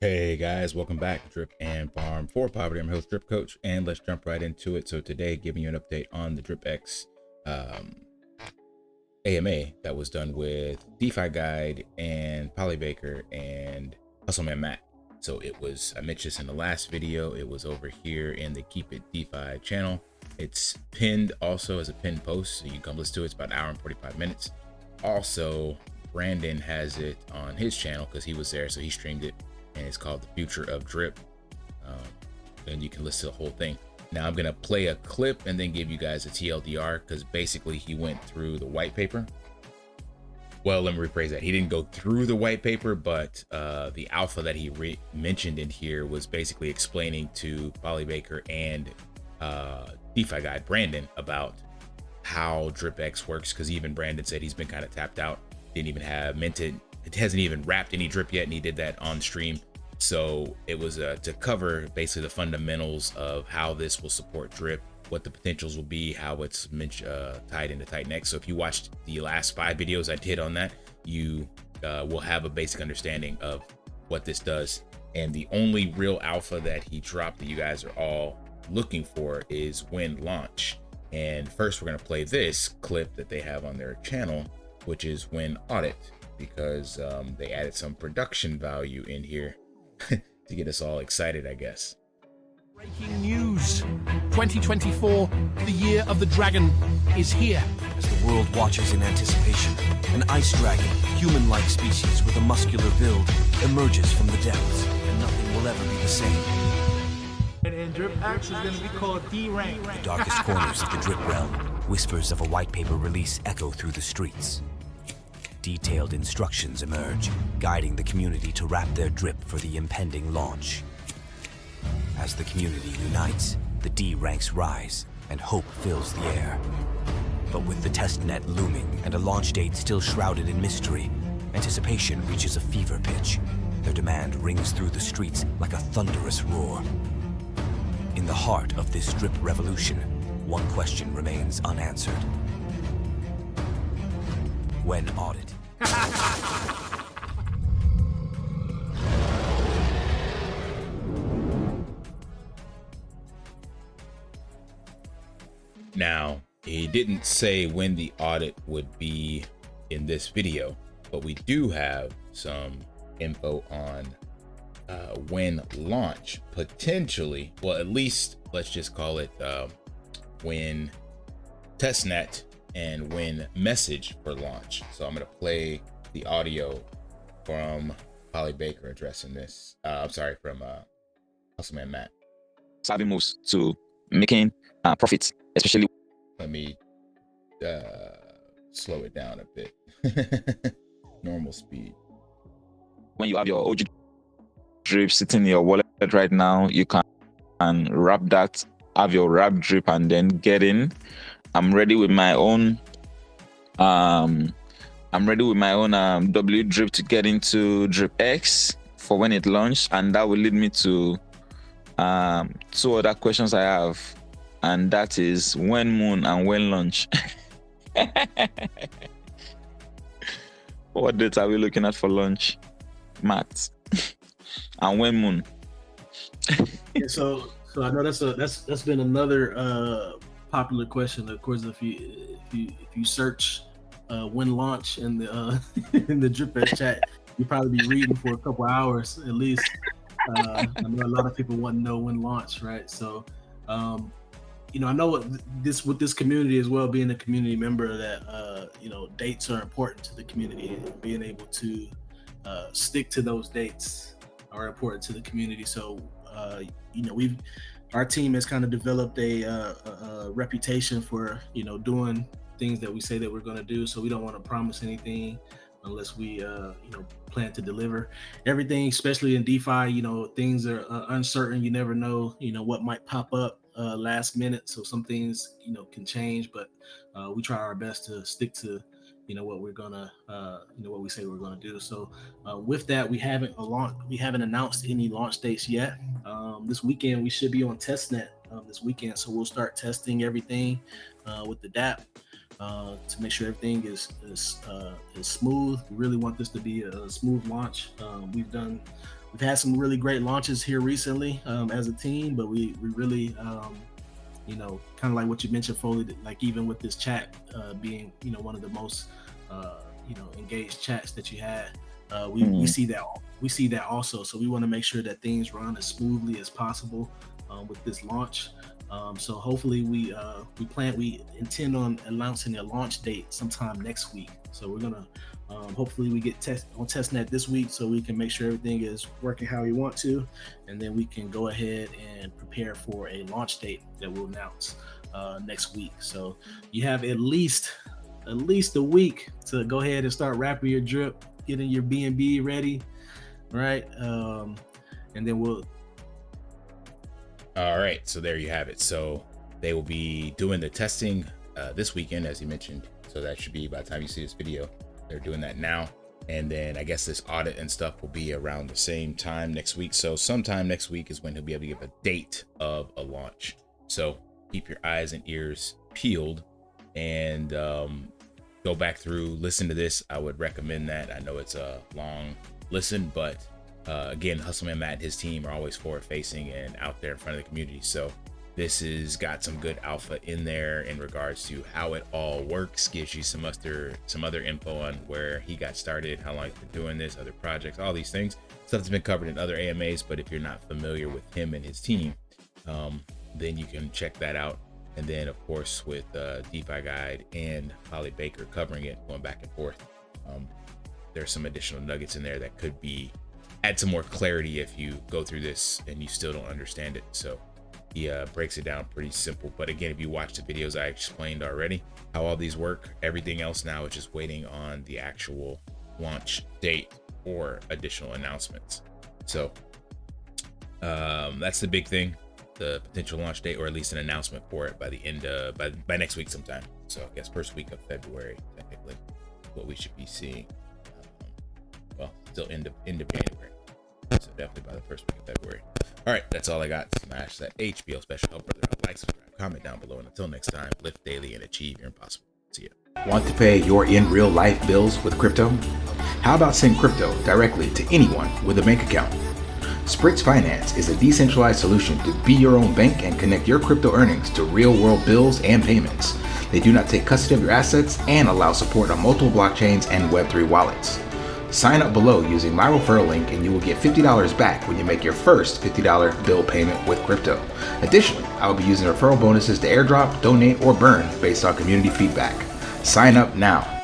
Hey guys, welcome back to Drip and Farm for Poverty. I'm your host, Drip Coach, and let's jump right into it. So today, giving you an update on the DripX AMA that was done with DeFi Guide and Polybaker and Hustleman Matt. So it was, I mentioned this in the last video, it was over here in the Keep It DeFi channel. It's pinned also as a pinned post, so you can come listen to it. It's about an hour and 45 minutes. Also, Brandon has it on his channel because he was there, so he streamed it. And it's called The Future of Drip. And you can listen to the whole thing. Now I'm gonna play a clip and then give you guys a TLDR because basically he went through the white paper. Well, let me rephrase that. He didn't go through the white paper, but the alpha that he mentioned in here was basically explaining to Polybaker and DeFi Guide Brandon about how DripX works, because even Brandon said he's been kind of tapped out, didn't even have minted. It hasn't even wrapped any drip yet, and he did that on stream. So it was to cover basically the fundamentals of how this will support drip, what the potentials will be, how it's tied into Titanx. So if you watched the last 5 videos I did on that, you will have a basic understanding of what this does. And the only real alpha that he dropped that you guys are all looking for is when launch. And first we're going to play this clip that they have on their channel, which is when audit, because they added some production value in here to get us all excited, I guess. Breaking news. 2024, the year of the dragon, is here. As the world watches in anticipation, an ice dragon, human-like species with a muscular build, emerges from the depths, and nothing will ever be the same. And DripX is going to be called D-Rank. The darkest corners of the drip realm, whispers of a white paper release echo through the streets. Detailed instructions emerge, guiding the community to wrap their drip for the impending launch. As the community unites, the D ranks rise, and hope fills the air. But with the testnet looming and a launch date still shrouded in mystery, anticipation reaches a fever pitch. Their demand rings through the streets like a thunderous roar. In the heart of this drip revolution, one question remains unanswered. When audit? Now, he didn't say when the audit would be in this video, but we do have some info on when launch potentially, well, at least let's just call it when testnet and when message for launch. So I'm gonna play the audio from Polybaker addressing this. I'm sorry, from Hustleman Matt. Savvy moves to making profits, especially. Let me slow it down a bit. Normal speed. When you have your OG drip sitting in your wallet right now, you can wrap that, have your wrap drip, and then get in. I'm ready with my own W drip to get into DripX for when it launched, and that will lead me to 2 other questions I have, and that is when moon and when launch. What date are we looking at for launch, Matt? And when moon? Yeah, so I know that's been another popular question. Of course, if you search when launch in the in the DripX chat, you'll probably be reading for a couple hours at least. I know a lot of people want to know when launch, right? So I know with this community as well, being a community member, that dates are important to the community, and being able to stick to those dates are important to the community. So our team has kind of developed a reputation for doing things that we say that we're going to do. So we don't want to promise anything unless we plan to deliver everything, especially in DeFi. Things are uncertain. You never know what might pop up last minute, so some things can change, but we try our best to stick to what we're gonna what we say we're gonna do. So with that, we haven't announced any launch dates yet. This weekend we should be on testnet this weekend, so we'll start testing everything with the DApp to make sure everything is smooth. We really want this to be a smooth launch. We've done we've had some really great launches here recently as a team, but we really you know, kind of like what you mentioned, Foley, like even with this chat being, you know, one of the most you know, engaged chats that you had, we see that also. So we want to make sure that things run as smoothly as possible with this launch. So hopefully we intend on announcing a launch date sometime next week. So we're gonna hopefully we get on testnet this week, so we can make sure everything is working how we want to, and then we can go ahead and prepare for a launch date that we'll announce next week. So you have at least a week to go ahead and start wrapping your drip, getting your BNB ready, right? And then we'll. All right, so there you have it. So they will be doing the testing this weekend, as you mentioned. So that should be by the time you see this video. They're doing that now. And then I guess this audit and stuff will be around the same time next week. So sometime next week is when he'll be able to give a date of a launch. So keep your eyes and ears peeled and go back through, listen to this. I would recommend that. I know it's a long listen, but again, Hustleman Matt and his team are always forward facing and out there in front of the community. So this has got some good alpha in there in regards to how it all works, gives you some other info on where he got started, how long he's been doing this, other projects, all these things. Stuff that's been covered in other AMAs, but if you're not familiar with him and his team, then you can check that out. And then of course with DeFi Guide and Holly Baker covering it, going back and forth, there's some additional nuggets in there that could add some more clarity if you go through this and you still don't understand it. So he breaks it down pretty simple. But again, if you watch the videos I explained already how all these work, everything else now is just waiting on the actual launch date or additional announcements. So that's the big thing, the potential launch date, or at least an announcement for it by the end by next week sometime. So I guess first week of February technically what we should be seeing. Well, still end of January, so definitely by the first week of February. All right, that's all I got. Smash that HBO special help brother, like, subscribe, comment down below, and until next time, lift daily and achieve your impossible. See ya. Want to pay your in real life bills with crypto? How about send crypto directly to anyone with a bank account? SPRITZ Finance is a decentralized solution to be your own bank and connect your crypto earnings to real-world bills and payments. They do not take custody of your assets and allow support on multiple blockchains and Web3 wallets. Sign up below using my referral link and you will get $50 back when you make your first $50 bill payment with crypto. Additionally, I will be using referral bonuses to airdrop, donate, or burn based on community feedback. Sign up now.